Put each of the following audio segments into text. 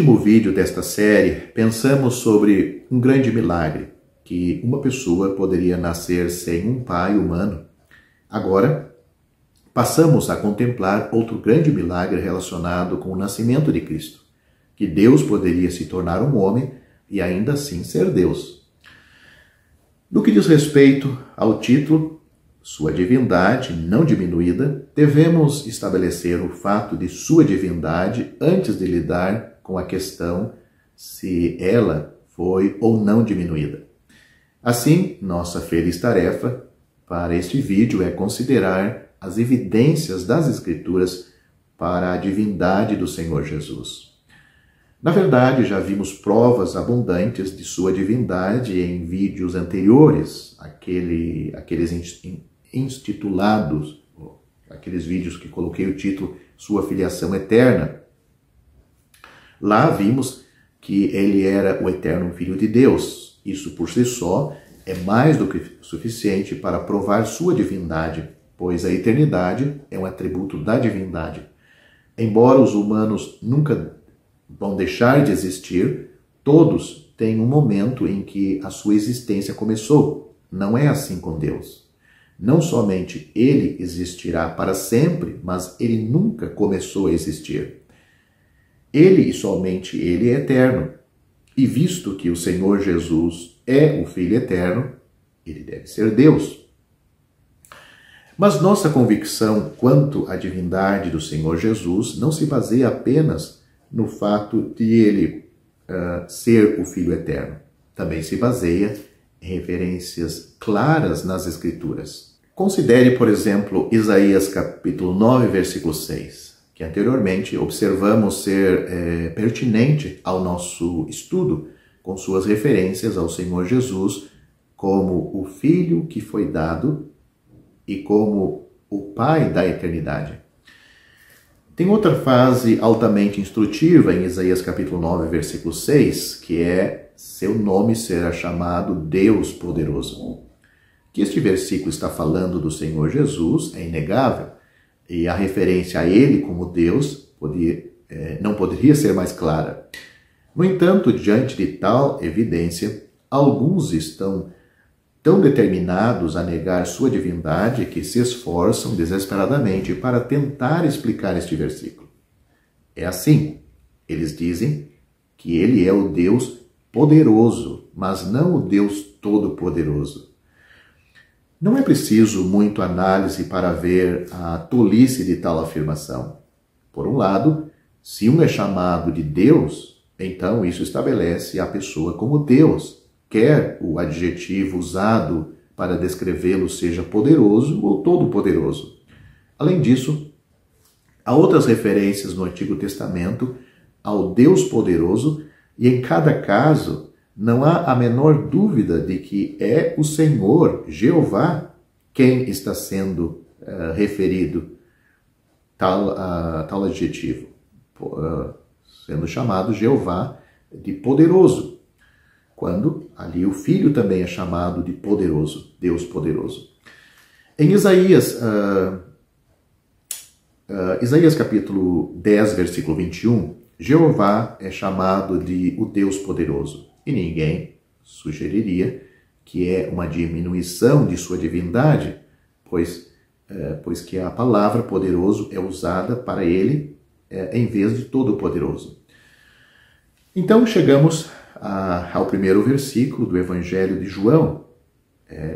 último vídeo desta série, pensamos sobre um grande milagre, que uma pessoa poderia nascer sem um pai humano. Agora, passamos a contemplar outro grande milagre relacionado com o nascimento de Cristo, que Deus poderia se tornar um homem e ainda assim ser Deus. No que diz respeito ao título, sua divindade não diminuída, devemos estabelecer o fato de sua divindade antes de lidar com a questão se ela foi ou não diminuída. Assim, nossa feliz tarefa para este vídeo é considerar as evidências das Escrituras para a divindade do Senhor Jesus. Na verdade, já vimos provas abundantes de sua divindade em vídeos anteriores, aqueles intitulados, aqueles vídeos que coloquei o título Sua Filiação Eterna. Lá vimos que ele era o eterno Filho de Deus. Isso por si só é mais do que suficiente para provar sua divindade, pois a eternidade é um atributo da divindade. Embora os humanos nunca vão deixar de existir, todos têm um momento em que a sua existência começou. Não é assim com Deus. Não somente ele existirá para sempre, mas ele nunca começou a existir. Ele e somente ele é eterno. E visto que o Senhor Jesus é o Filho eterno, ele deve ser Deus. Mas nossa convicção quanto à divindade do Senhor Jesus não se baseia apenas no fato de ele ser o Filho eterno. Também se baseia em referências claras nas Escrituras. Considere, por exemplo, Isaías capítulo 9, versículo 6, que anteriormente observamos ser pertinente ao nosso estudo, com suas referências ao Senhor Jesus como o Filho que foi dado e como o Pai da eternidade. Tem outra frase altamente instrutiva em Isaías capítulo 9, versículo 6, que é: seu nome será chamado Deus Poderoso. Que este versículo está falando do Senhor Jesus é inegável, e a referência a ele como Deus não poderia ser mais clara. No entanto, diante de tal evidência, alguns estão tão determinados a negar sua divindade que se esforçam desesperadamente para tentar explicar este versículo. É assim, eles dizem que ele é o Deus poderoso, mas não o Deus todo-poderoso. Não é preciso muito análise para ver a tolice de tal afirmação. Por um lado, se um é chamado de Deus, então isso estabelece a pessoa como Deus, quer o adjetivo usado para descrevê-lo seja poderoso ou todo-poderoso. Além disso, há outras referências no Antigo Testamento ao Deus poderoso e em cada caso não há a menor dúvida de que é o Senhor, Jeová, quem está sendo referido tal adjetivo, sendo chamado Jeová de poderoso, quando ali o Filho também é chamado de poderoso, Deus poderoso. Em Isaías capítulo 10, versículo 21, Jeová é chamado de o Deus poderoso. E ninguém sugeriria que é uma diminuição de sua divindade, pois que a palavra poderoso é usada para ele em vez de todo-poderoso. Então chegamos ao primeiro versículo do Evangelho de João.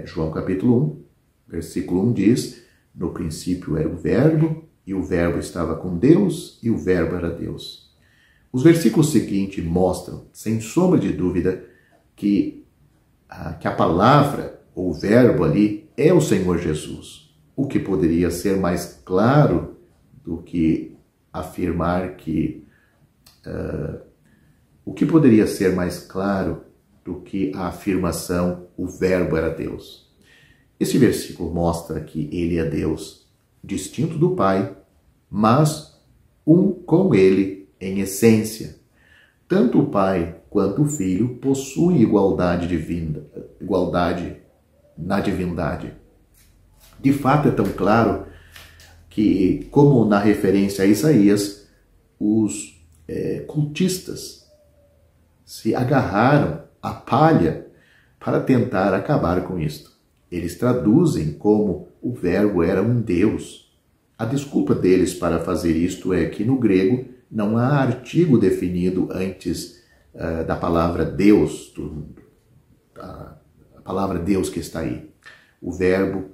João capítulo 1, versículo 1 diz: no princípio era o Verbo, e o Verbo estava com Deus, e o Verbo era Deus. Os versículos seguintes mostram, sem sombra de dúvida, que a palavra, ou o verbo ali, é o Senhor Jesus. O que poderia ser mais claro do que afirmar que... o que poderia ser mais claro do que a afirmação, o verbo era Deus? Esse versículo mostra que ele é Deus, distinto do Pai, mas um com ele em essência. Tanto o Pai quanto o Filho possuem igualdade na divindade. De fato, é tão claro que, como na referência a Isaías, os cultistas se agarraram à palha para tentar acabar com isto. Eles traduzem como o verbo era um Deus. A desculpa deles para fazer isto é que no grego não há artigo definido antes da palavra Deus, a palavra Deus que está aí. O verbo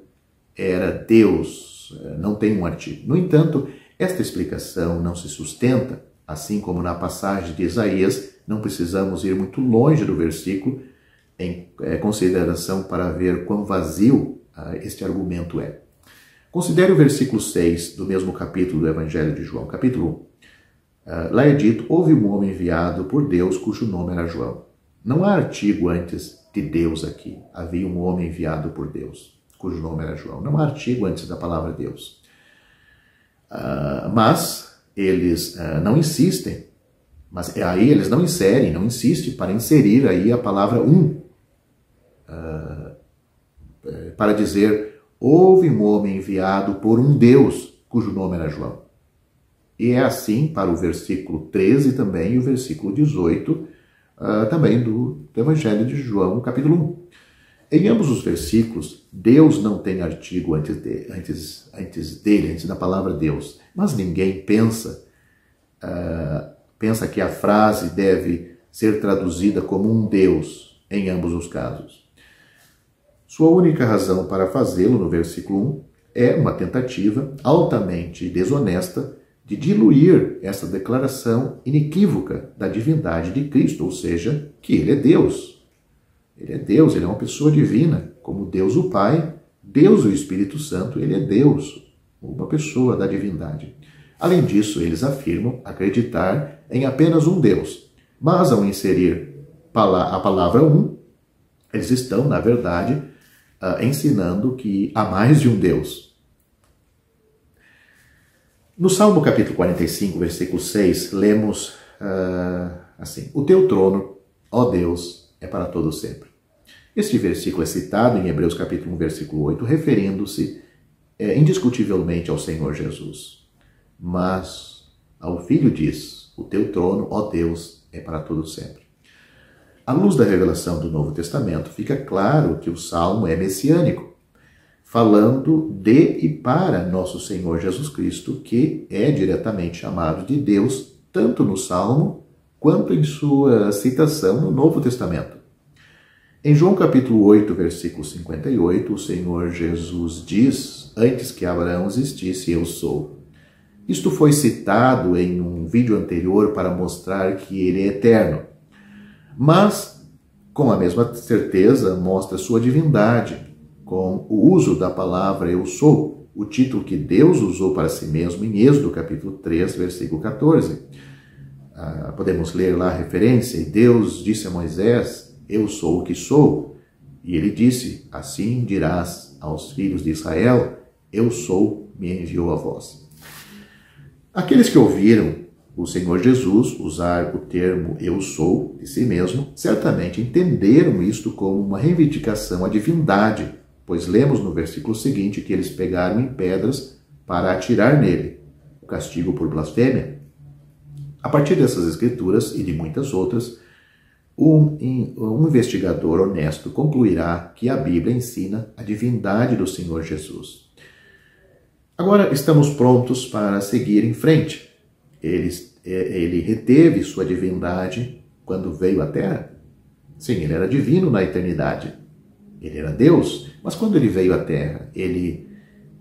era Deus, não tem um artigo. No entanto, esta explicação não se sustenta, assim como na passagem de Isaías, não precisamos ir muito longe do versículo em consideração para ver quão vazio este argumento é. Considere o versículo 6 do mesmo capítulo do Evangelho de João, capítulo 1. Lá é dito, houve um homem enviado por Deus cujo nome era João. Não há artigo antes de Deus aqui. Havia um homem enviado por Deus, cujo nome era João. Não há artigo antes da palavra Deus. Mas eles não insistem, mas aí eles não inserem, não insistem para inserir aí a palavra para dizer, houve um homem enviado por um Deus, cujo nome era João. E é assim para o versículo 13 também e o versículo 18 também do Evangelho de João, capítulo 1. Em ambos os versículos, Deus não tem artigo antes dele, antes da palavra Deus. Mas ninguém pensa que a frase deve ser traduzida como um Deus em ambos os casos. Sua única razão para fazê-lo, no versículo 1, é uma tentativa altamente desonesta de diluir essa declaração inequívoca da divindade de Cristo, ou seja, que ele é Deus. Ele é Deus, ele é uma pessoa divina, como Deus o Pai, Deus o Espírito Santo, ele é Deus, uma pessoa da divindade. Além disso, eles afirmam acreditar em apenas um Deus, mas ao inserir a palavra eles estão, na verdade, ensinando que há mais de um Deus. No Salmo capítulo 45, versículo 6, lemos assim, o teu trono, ó Deus, é para todo sempre. Este versículo é citado em Hebreus capítulo 1, versículo 8, referindo-se indiscutivelmente ao Senhor Jesus. Mas ao Filho diz, o teu trono, ó Deus, é para todo sempre. À luz da revelação do Novo Testamento, fica claro que o Salmo é messiânico, falando de e para nosso Senhor Jesus Cristo, que é diretamente chamado de Deus, tanto no Salmo quanto em sua citação no Novo Testamento. Em João capítulo 8, versículo 58, o Senhor Jesus diz, antes que Abraão existisse, eu sou. Isto foi citado em um vídeo anterior para mostrar que ele é eterno, mas com a mesma certeza mostra sua divindade, com o uso da palavra eu sou, o título que Deus usou para si mesmo em Êxodo capítulo 3, versículo 14. Podemos ler lá a referência, e Deus disse a Moisés, eu sou o que sou. E ele disse, assim dirás aos filhos de Israel, eu sou, me enviou a vós. Aqueles que ouviram o Senhor Jesus usar o termo eu sou de si mesmo, certamente entenderam isto como uma reivindicação à divindade, pois lemos no versículo seguinte que eles pegaram em pedras para atirar nele, o castigo por blasfêmia. A partir dessas escrituras e de muitas outras, um investigador honesto concluirá que a Bíblia ensina a divindade do Senhor Jesus. Agora estamos prontos para seguir em frente. Ele reteve sua divindade quando veio à Terra? Sim, ele era divino na eternidade. Ele era Deus, mas quando ele veio à Terra, ele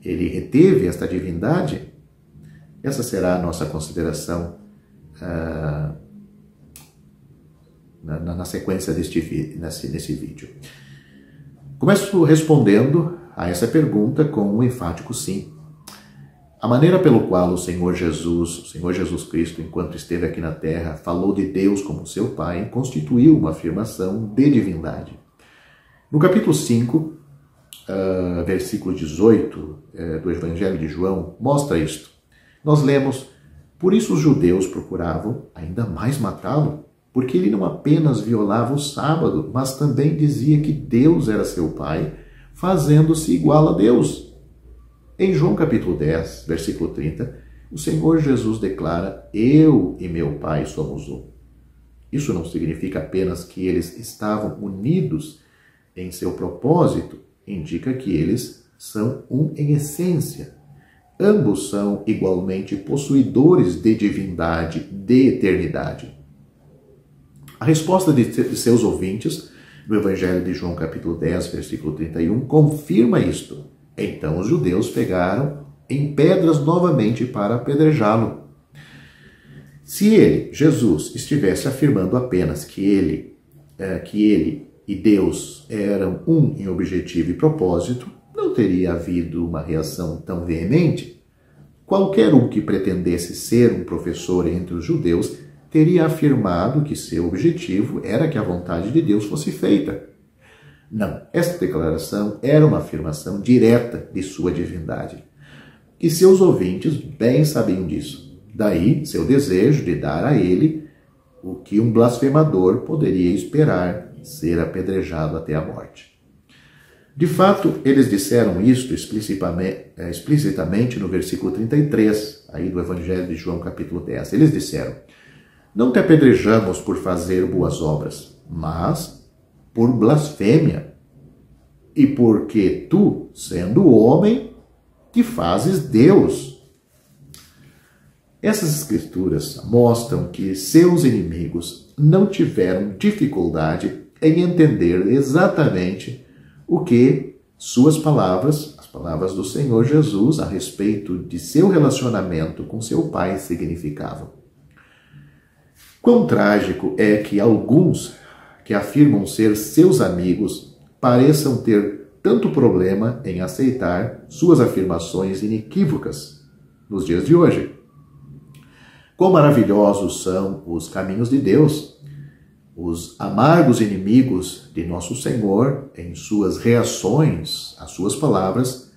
reteve esta divindade? Essa será a nossa consideração na sequência nesse vídeo. Começo respondendo a essa pergunta com um enfático sim. A maneira pelo qual o Senhor Jesus Cristo, enquanto esteve aqui na Terra, falou de Deus como seu Pai, constituiu uma afirmação de divindade. No capítulo 5, versículo 18 do Evangelho de João, mostra isto. Nós lemos, por isso os judeus procuravam ainda mais matá-lo, porque ele não apenas violava o sábado, mas também dizia que Deus era seu Pai, fazendo-se igual a Deus. Em João capítulo 10, versículo 30, o Senhor Jesus declara: eu e meu Pai somos um. Isso não significa apenas que eles estavam unidos em seu propósito, indica que eles são um em essência. Ambos são igualmente possuidores de divindade, de eternidade. A resposta de seus ouvintes, no Evangelho de João, capítulo 10, versículo 31, confirma isto. Então os judeus pegaram em pedras novamente para apedrejá-lo. Se ele, Jesus, estivesse afirmando apenas que ele e Deus eram um em objetivo e propósito, não teria havido uma reação tão veemente. Qualquer um que pretendesse ser um professor entre os judeus teria afirmado que seu objetivo era que a vontade de Deus fosse feita. Não, esta declaração era uma afirmação direta de sua divindade. E seus ouvintes bem sabiam disso. Daí seu desejo de dar a ele o que um blasfemador poderia esperar, ser apedrejado até a morte. De fato, eles disseram isto explicitamente no versículo 33, aí do Evangelho de João, capítulo 10. Eles disseram: não te apedrejamos por fazer boas obras, mas por blasfêmia, e porque tu, sendo homem, te fazes Deus. Essas escrituras mostram que seus inimigos não tiveram dificuldade em entender exatamente o que suas palavras, as palavras do Senhor Jesus a respeito de seu relacionamento com seu Pai significavam. Quão trágico é que alguns que afirmam ser seus amigos pareçam ter tanto problema em aceitar suas afirmações inequívocas nos dias de hoje. Quão maravilhosos são os caminhos de Deus! Os amargos inimigos de nosso Senhor, em suas reações às suas palavras,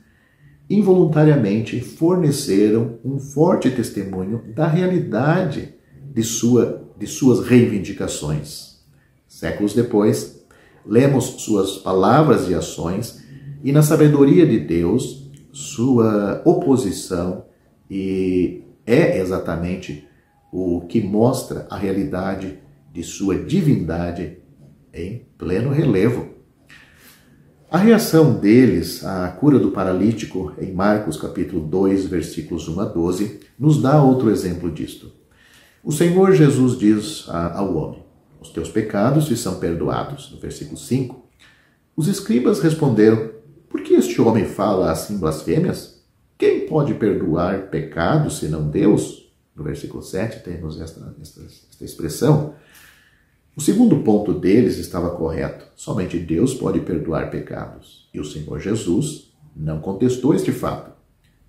involuntariamente forneceram um forte testemunho da realidade de suas reivindicações. Séculos depois, lemos suas palavras e ações e, na sabedoria de Deus, sua oposição é exatamente o que mostra a realidade de sua divindade em pleno relevo. A reação deles à cura do paralítico em Marcos capítulo 2, versículos 1 a 12, nos dá outro exemplo disto. O Senhor Jesus diz ao homem: os teus pecados te são perdoados. No versículo 5, os escribas responderam: por que este homem fala assim blasfêmias? Quem pode perdoar pecados senão Deus? No versículo 7 temos esta expressão. O segundo ponto deles estava correto. Somente Deus pode perdoar pecados. E o Senhor Jesus não contestou este fato.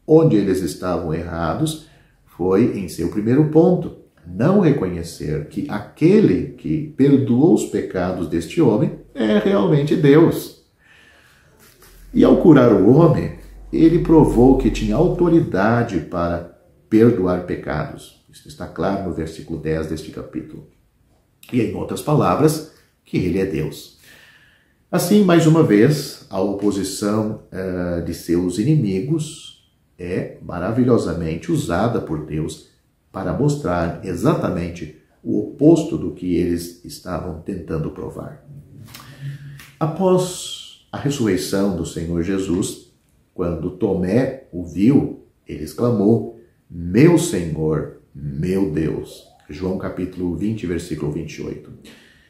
Onde eles estavam errados foi em seu primeiro ponto: não reconhecer que aquele que perdoou os pecados deste homem é realmente Deus. E ao curar o homem, ele provou que tinha autoridade para perdoar pecados. Isso está claro no versículo 10 deste capítulo. E, em outras palavras, que ele é Deus. Assim, mais uma vez, a oposição de seus inimigos é maravilhosamente usada por Deus para mostrar exatamente o oposto do que eles estavam tentando provar. Após a ressurreição do Senhor Jesus, quando Tomé o viu, ele exclamou: meu Senhor, meu Deus. João capítulo 20, versículo 28.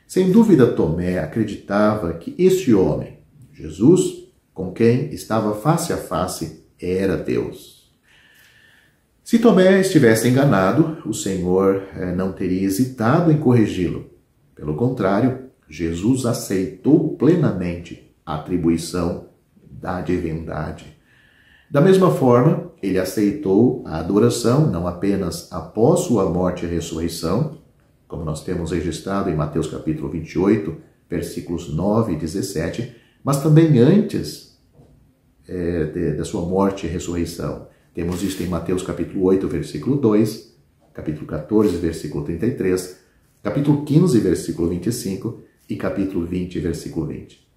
Sem dúvida, Tomé acreditava que este homem, Jesus, com quem estava face a face, era Deus. Se Tomé estivesse enganado, o Senhor não teria hesitado em corrigi-lo. Pelo contrário, Jesus aceitou plenamente a atribuição da divindade. Da mesma forma, ele aceitou a adoração não apenas após sua morte e ressurreição, como nós temos registrado em Mateus capítulo 28, versículos 9 e 17, mas também antes da sua morte e ressurreição. Temos isto em Mateus capítulo 8, versículo 2, capítulo 14, versículo 33, capítulo 15, versículo 25 e capítulo 20, versículo 20.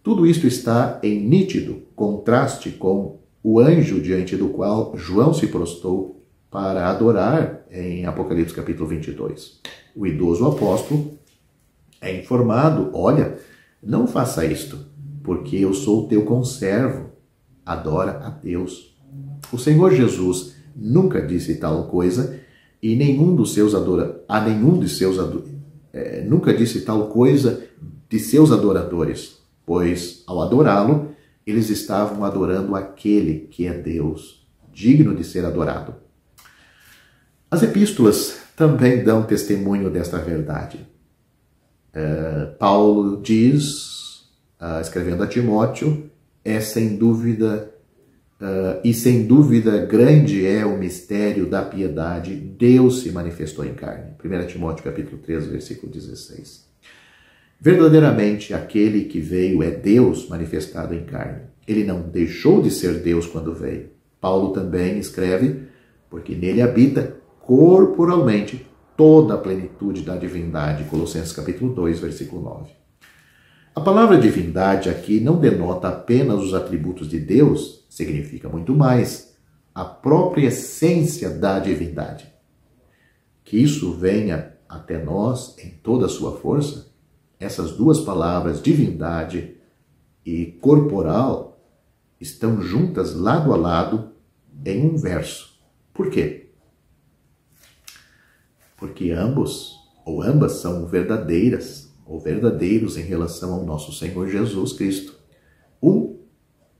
Tudo isto está em nítido contraste com o anjo diante do qual João se prostrou para adorar em Apocalipse capítulo 22. O idoso apóstolo é informado: olha, não faça isto, porque eu sou o teu conservo, adora a Deus. O Senhor Jesus nunca disse tal coisa e nunca disse tal coisa de seus adoradores, pois ao adorá-lo, eles estavam adorando aquele que é Deus, digno de ser adorado. As epístolas também dão testemunho desta verdade. Paulo diz, escrevendo a Timóteo, sem dúvida grande é o mistério da piedade, Deus se manifestou em carne. 1 Timóteo capítulo 3, versículo 16. Verdadeiramente, aquele que veio é Deus manifestado em carne. Ele não deixou de ser Deus quando veio. Paulo também escreve, porque nele habita corporalmente toda a plenitude da divindade. Colossenses capítulo 2, versículo 9. A palavra divindade aqui não denota apenas os atributos de Deus, significa muito mais a própria essência da divindade. Que isso venha até nós em toda a sua força, essas duas palavras, divindade e corporal, estão juntas lado a lado em um verso. Por quê? Porque ambos ou ambas são verdadeiras ou verdadeiros em relação ao nosso Senhor Jesus Cristo. Um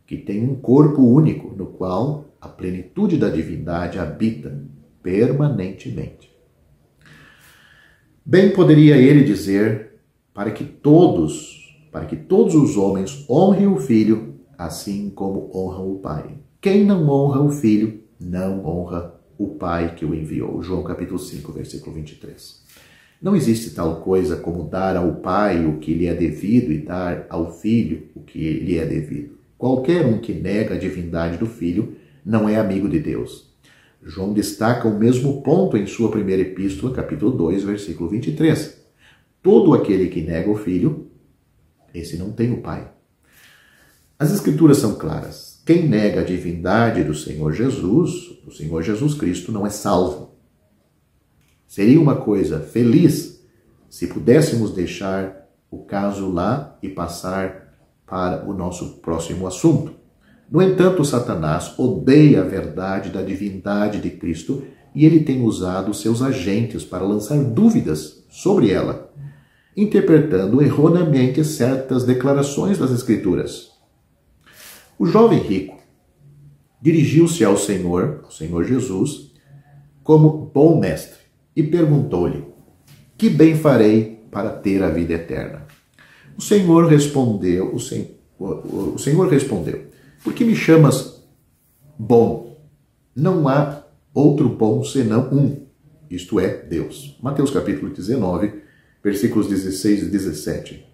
que tem um corpo único, no qual a plenitude da divindade habita permanentemente. Bem poderia ele dizer para que todos os homens honrem o Filho, assim como honram o Pai. Quem não honra o Filho, não honra o Pai que o enviou. João capítulo 5, versículo 23. Não existe tal coisa como dar ao Pai o que lhe é devido e dar ao Filho o que lhe é devido. Qualquer um que nega a divindade do Filho não é amigo de Deus. João destaca o mesmo ponto em sua primeira epístola, capítulo 2, versículo 23. Todo aquele que nega o Filho, esse não tem o Pai. As Escrituras são claras. Quem nega a divindade do Senhor Jesus Cristo, não é salvo. Seria uma coisa feliz se pudéssemos deixar o caso lá e passar para o nosso próximo assunto. No entanto, Satanás odeia a verdade da divindade de Cristo e ele tem usado seus agentes para lançar dúvidas sobre ela, interpretando erroneamente certas declarações das Escrituras. O jovem rico dirigiu-se ao Senhor Jesus, como bom mestre, e perguntou-lhe: que bem farei para ter a vida eterna? O Senhor respondeu, por que me chamas bom? Não há outro bom senão um, isto é, Deus. Mateus capítulo 19, versículos 16 e 17.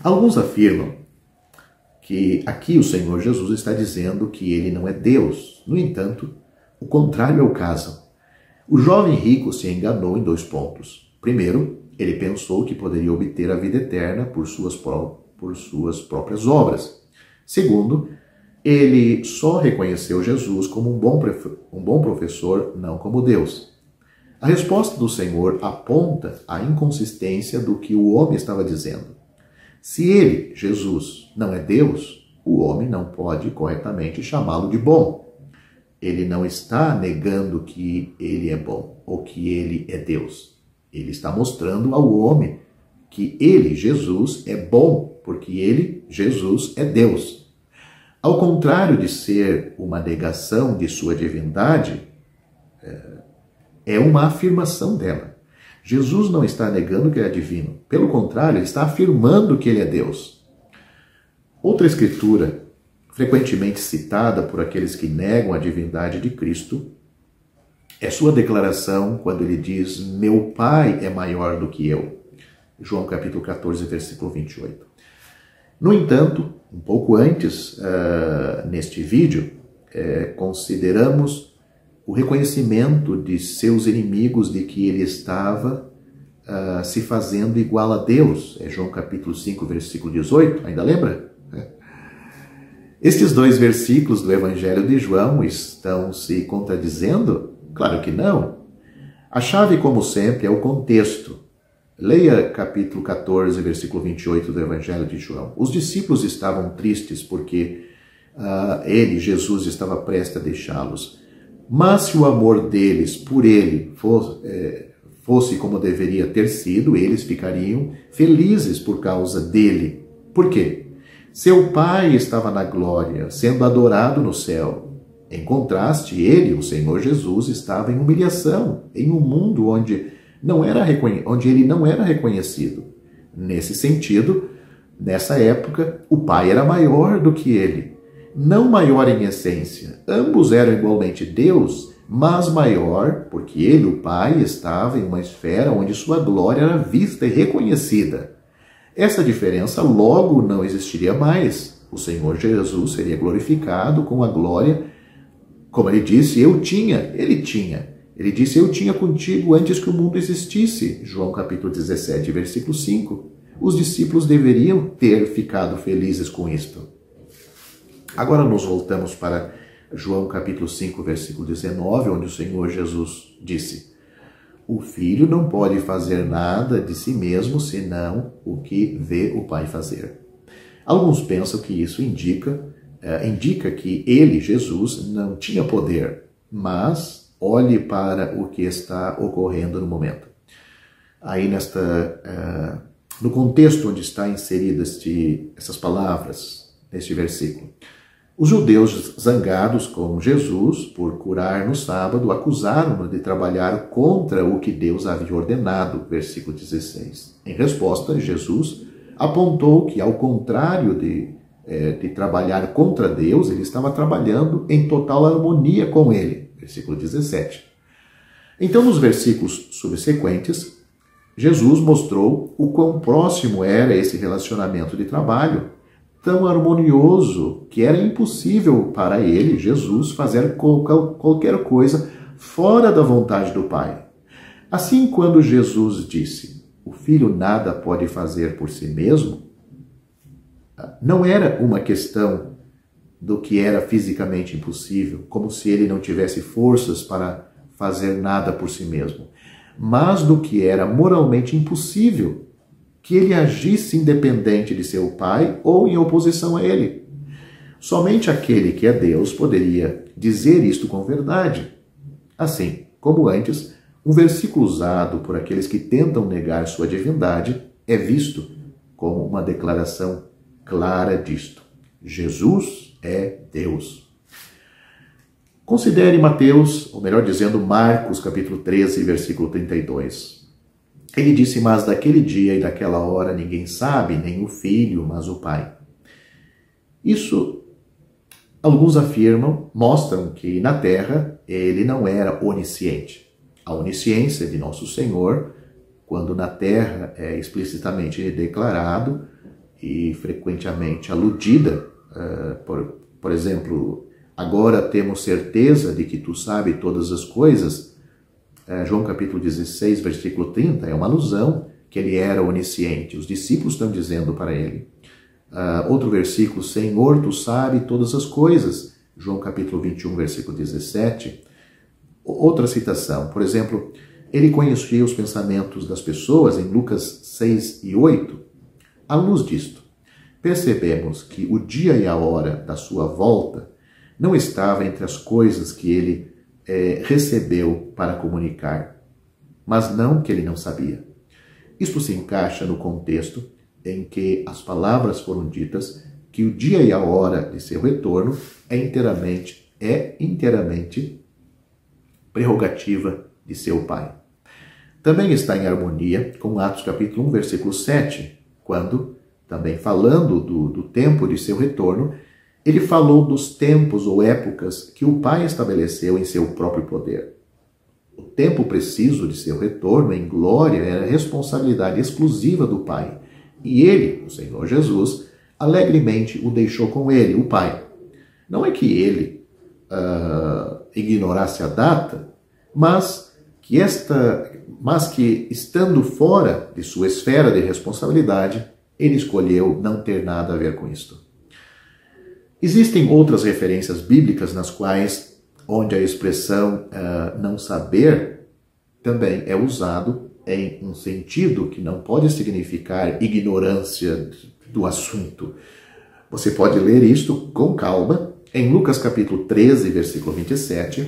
Alguns afirmam que aqui o Senhor Jesus está dizendo que ele não é Deus. No entanto, o contrário é o caso. O jovem rico se enganou em 2 pontos. Primeiro, ele pensou que poderia obter a vida eterna por suas próprias obras. Segundo, ele só reconheceu Jesus como um bom professor, não como Deus. A resposta do Senhor aponta a inconsistência do que o homem estava dizendo. Se ele, Jesus, não é Deus, o homem não pode corretamente chamá-lo de bom. Ele não está negando que ele é bom ou que ele é Deus. Ele está mostrando ao homem que ele, Jesus, é bom, porque ele, Jesus, é Deus. Ao contrário de ser uma negação de sua divindade, é uma afirmação dela. Jesus não está negando que ele é divino. Pelo contrário, ele está afirmando que ele é Deus. Outra escritura, frequentemente citada por aqueles que negam a divindade de Cristo, é sua declaração quando ele diz: meu Pai é maior do que eu. João capítulo 14, versículo 28. No entanto, um pouco antes, neste vídeo, consideramos o reconhecimento de seus inimigos de que ele estava se fazendo igual a Deus. É João capítulo 5, versículo 18, ainda lembra? Estes dois versículos do Evangelho de João estão se contradizendo? Claro que não. A chave, como sempre, é o contexto. Leia capítulo 14, versículo 28 do Evangelho de João. Os discípulos estavam tristes porque Jesus, estava prestes a deixá-los. Mas se o amor deles por ele fosse como deveria ter sido, eles ficariam felizes por causa dele. Por quê? Seu Pai estava na glória, sendo adorado no céu. Em contraste, ele, o Senhor Jesus, estava em humilhação, em um mundo onde ele não era reconhecido. Nesse sentido, nessa época, o Pai era maior do que ele. Não maior em essência. Ambos eram igualmente Deus, mas maior porque ele, o Pai, estava em uma esfera onde sua glória era vista e reconhecida. Essa diferença logo não existiria mais. O Senhor Jesus seria glorificado com a glória. Como ele disse, ele tinha. Ele disse, eu tinha contigo antes que o mundo existisse. João capítulo 17, versículo 5. Os discípulos deveriam ter ficado felizes com isto. Agora nos voltamos para João capítulo 5, versículo 19, onde o Senhor Jesus disse, o Filho não pode fazer nada de si mesmo, senão o que vê o Pai fazer. Alguns pensam que isso indica que ele, Jesus, não tinha poder, mas olhe para o que está ocorrendo no momento. Aí no contexto onde está inseridas essas palavras, neste versículo, os judeus zangados com Jesus por curar no sábado acusaram-no de trabalhar contra o que Deus havia ordenado, versículo 16. Em resposta, Jesus apontou que, ao contrário de trabalhar contra Deus, ele estava trabalhando em total harmonia com ele, versículo 17. Então, nos versículos subsequentes, Jesus mostrou o quão próximo era esse relacionamento de trabalho, tão harmonioso que era impossível para ele, Jesus, fazer qualquer coisa fora da vontade do Pai. Assim, quando Jesus disse, o Filho nada pode fazer por si mesmo, não era uma questão do que era fisicamente impossível, como se ele não tivesse forças para fazer nada por si mesmo, mas do que era moralmente impossível, que ele agisse independente de seu Pai ou em oposição a ele. Somente aquele que é Deus poderia dizer isto com verdade. Assim, como antes, um versículo usado por aqueles que tentam negar sua divindade é visto como uma declaração clara disto. Jesus é Deus. Considere Mateus, ou melhor dizendo, Marcos, capítulo 13, versículo 32. Ele disse, mas daquele dia e daquela hora ninguém sabe, nem o Filho, mas o Pai. Isso, alguns afirmam, mostram que na Terra ele não era onisciente. A onisciência de nosso Senhor, quando na Terra é explicitamente declarado e frequentemente aludida, por exemplo, agora temos certeza de que tu sabes todas as coisas. João capítulo 16, versículo 30, é uma alusão que ele era onisciente. Os discípulos estão dizendo para ele. Outro versículo, Senhor, tu sabes todas as coisas. João capítulo 21, versículo 17. Outra citação, por exemplo, ele conhecia os pensamentos das pessoas em Lucas 6 e 8. À luz disto, percebemos que o dia e a hora da sua volta não estava entre as coisas que ele recebeu para comunicar, mas não que ele não sabia. Isto se encaixa no contexto em que as palavras foram ditas que o dia e a hora de seu retorno é inteiramente prerrogativa de seu Pai. Também está em harmonia com Atos capítulo 1, versículo 7, quando, também falando do tempo de seu retorno, ele falou dos tempos ou épocas que o Pai estabeleceu em seu próprio poder. O tempo preciso de seu retorno em glória era responsabilidade exclusiva do Pai. E ele, o Senhor Jesus, alegremente o deixou com ele, o Pai. Não é que ele ignorasse a data, mas que estando fora de sua esfera de responsabilidade, ele escolheu não ter nada a ver com isto. Existem outras referências bíblicas nas quais, onde a expressão não saber também é usado em um sentido que não pode significar ignorância do assunto. Você pode ler isto com calma em Lucas capítulo 13, versículo 27,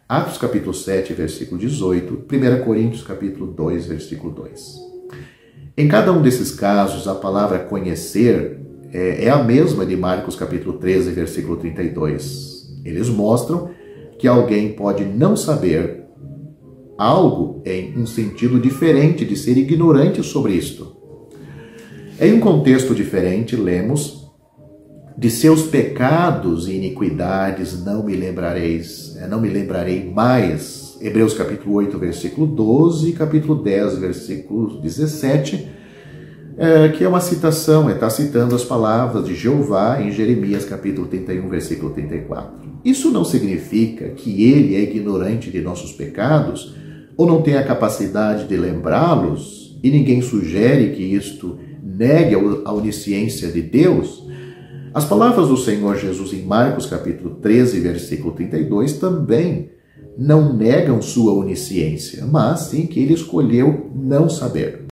Atos capítulo 7, versículo 18, 1 Coríntios capítulo 2, versículo 2. Em cada um desses casos, a palavra conhecer é a mesma de Marcos capítulo 13, versículo 32. Eles mostram que alguém pode não saber algo em um sentido diferente de ser ignorante sobre isto. Em um contexto diferente, lemos: de seus pecados e iniquidades não me lembrarei mais. Hebreus capítulo 8, versículo 12 e capítulo 10, versículo 17, que é uma citação, está citando as palavras de Jeová em Jeremias capítulo 31, versículo 34. Isso não significa que ele é ignorante de nossos pecados ou não tem a capacidade de lembrá-los, e ninguém sugere que isto negue a onisciência de Deus. As palavras do Senhor Jesus em Marcos capítulo 13, versículo 32 também não negam sua onisciência, mas sim que ele escolheu não saber.